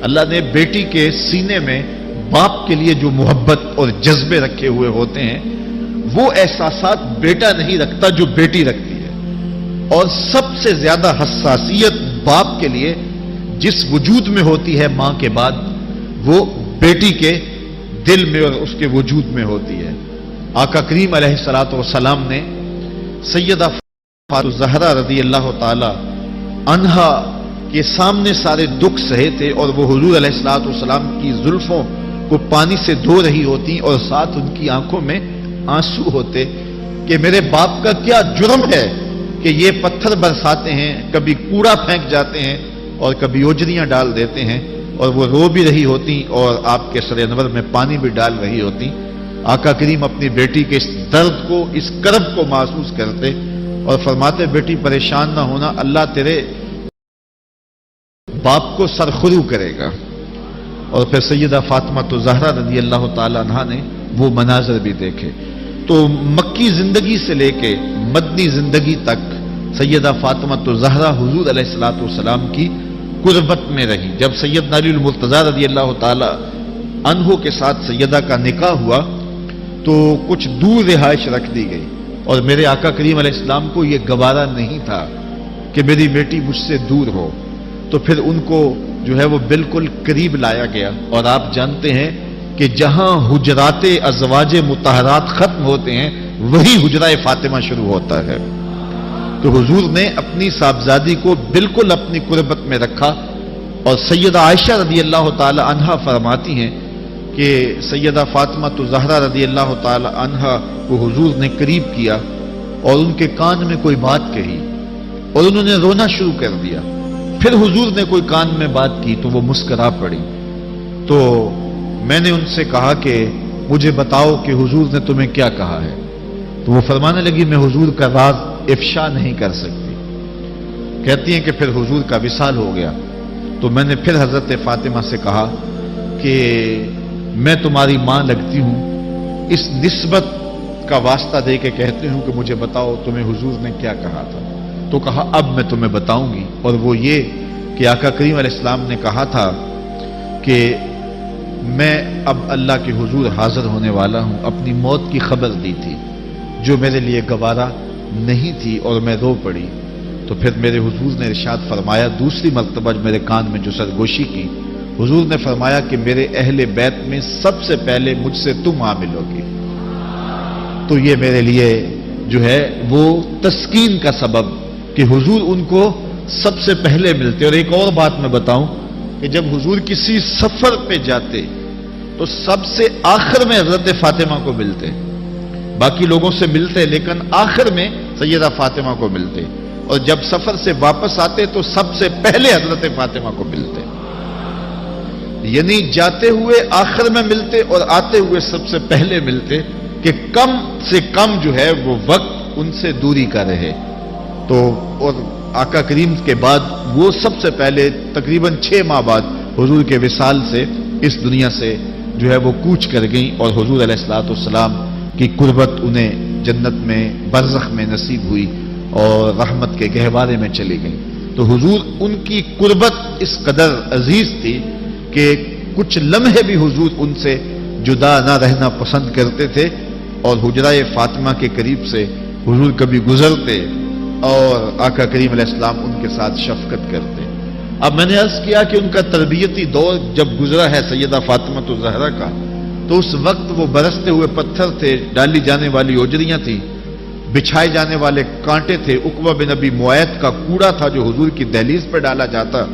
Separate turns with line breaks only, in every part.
اللہ نے بیٹی کے سینے میں باپ کے لیے جو محبت اور جذبے رکھے ہوئے ہوتے ہیں وہ احساسات بیٹا نہیں رکھتا جو بیٹی رکھتی ہے. اور سب سے زیادہ حساسیت باپ کے لیے جس وجود میں ہوتی ہے ماں کے بعد وہ بیٹی کے دل میں اور اس کے وجود میں ہوتی ہے. آقا کریم علیہ الصلوۃ والسلام نے سیدہ فاطمہ الزہرا رضی اللہ تعالی عنہا کے سامنے سارے دکھ سہے تھے اور وہ حضور علیہ الصلوۃ والسلام کی زلفوں کو پانی سے دھو رہی ہوتی اور ساتھ ان کی آنکھوں میں آنسو ہوتے کہ میرے باپ کا کیا جرم ہے کہ یہ پتھر برساتے ہیں, کبھی کوڑا پھینک جاتے ہیں اور کبھی اوجریاں ڈال دیتے ہیں, اور وہ رو بھی رہی ہوتی اور آپ کے سر انور میں پانی بھی ڈال رہی ہوتی. آقا کریم اپنی بیٹی کے اس درد کو, اس کرب کو محسوس کرتے اور فرماتے بیٹی پریشان نہ ہونا, اللہ تیرے باپ کو سرخرو کرے گا. اور پھر سیدہ فاطمہ الزہرا رضی اللہ تعالی عنہا نے وہ مناظر بھی دیکھے. تو مکی زندگی سے لے کے مدنی زندگی تک سیدہ فاطمہ الزہرا حضور علیہ الصلوۃ والسلام کی قربت میں رہی. جب سیدنا علی المرتضیٰ رضی اللہ تعالی عنہ کے ساتھ سیدہ کا نکاح ہوا تو کچھ دور رہائش رکھ دی گئی, اور میرے آقا کریم علیہ السلام کو یہ گوارا نہیں تھا کہ میری بیٹی مجھ سے دور ہو, تو پھر ان کو جو ہے وہ بالکل قریب لایا گیا. اور آپ جانتے ہیں کہ جہاں حجرات ازواج مطہرات ختم ہوتے ہیں وہی حجرہ فاطمہ شروع ہوتا ہے. تو حضور نے اپنی صاحبزادی کو بالکل اپنی قربت میں رکھا. اور سیدہ عائشہ رضی اللہ تعالی عنہا فرماتی ہیں کہ سیدہ فاطمہ الزہرا رضی اللہ تعالی عنہا کو حضور نے قریب کیا اور ان کے کان میں کوئی بات کہی اور انہوں نے رونا شروع کر دیا. پھر حضور نے کوئی کان میں بات کی تو وہ مسکرا پڑی. تو میں نے ان سے کہا کہ مجھے بتاؤ کہ حضور نے تمہیں کیا کہا ہے. تو وہ فرمانے لگی میں حضور کا راز افشا نہیں کر سکتی. کہتی ہیں کہ پھر حضور کا وصال ہو گیا تو میں نے پھر حضرت فاطمہ سے کہا کہ میں تمہاری ماں لگتی ہوں, اس نسبت کا واسطہ دے کے کہتی ہوں کہ مجھے بتاؤ تمہیں حضور نے کیا کہا تھا. تو کہا اب میں تمہیں بتاؤں گی, اور وہ یہ کہ آقا کریم علیہ السلام نے کہا تھا کہ میں اب اللہ کے حضور حاضر ہونے والا ہوں. اپنی موت کی خبر دی تھی جو میرے لیے گوارا نہیں تھی اور میں رو پڑی. تو پھر میرے حضور نے ارشاد فرمایا, دوسری مرتبہ میرے کان میں جو سرگوشی کی, حضور نے فرمایا کہ میرے اہل بیت میں سب سے پہلے مجھ سے تم عامل ہوگی. تو یہ میرے لیے جو ہے وہ تسکین کا سبب کہ حضور ان کو سب سے پہلے ملتے. اور ایک اور بات میں بتاؤں کہ جب حضور کسی سفر پہ جاتے تو سب سے آخر میں حضرت فاطمہ کو ملتے, باقی لوگوں سے ملتے لیکن آخر میں سیدہ فاطمہ کو ملتے, اور جب سفر سے واپس آتے تو سب سے پہلے حضرت فاطمہ کو ملتے. یعنی جاتے ہوئے آخر میں ملتے اور آتے ہوئے سب سے پہلے ملتے کہ کم سے کم جو ہے وہ وقت ان سے دوری کا رہے. تو اور آقا کریم کے بعد وہ سب سے پہلے تقریباً 6 ماہ بعد حضور کے وصال سے اس دنیا سے جو ہے وہ کوچ کر گئیں, اور حضور علیہ الصلوۃ والسلام کی قربت انہیں جنت میں برزخ میں نصیب ہوئی اور رحمت کے گہوارے میں چلی گئیں. تو حضور ان کی قربت اس قدر عزیز تھی کہ کچھ لمحے بھی حضور ان سے جدا نہ رہنا پسند کرتے تھے, اور حجرہ فاطمہ کے قریب سے حضور کبھی گزرتے اور آقا کریم علیہ السلام ان کے ساتھ شفقت کرتے. اب میں نے عرض کیا کہ ان کا تربیتی دور جب گزرا ہے سیدہ فاطمہ الزہرا کا, تو اس وقت وہ برستے ہوئے پتھر تھے, ڈالی جانے والی اوجریاں تھیں, بچھائے جانے والے کانٹے تھے, عقبہ بن ابی معیط کا کوڑا تھا جو حضور کی دہلیز پہ ڈالا جاتا.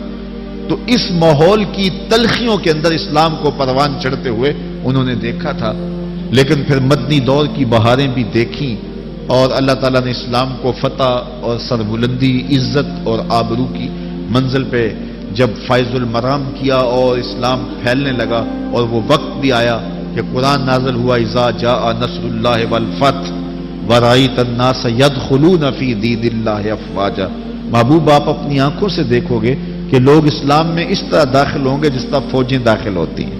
تو اس ماحول کی تلخیوں کے اندر اسلام کو پروان چڑھتے ہوئے انہوں نے دیکھا تھا, لیکن پھر مدنی دور کی بہاریں بھی دیکھیں اور اللہ تعالیٰ نے اسلام کو فتح اور سربلندی, عزت اور آبرو کی منزل پہ جب فائز المرام کیا اور اسلام پھیلنے لگا, اور وہ وقت بھی آیا کہ قرآن نازل ہوا, اذا جاء نصر اللہ والفتح ورأیت الناس یدخلون فی دین اللہ افواجا. محبوب آپ اپنی آنکھوں سے دیکھو گے کہ لوگ اسلام میں اس طرح داخل ہوں گے جس طرح فوجیں داخل ہوتی ہیں.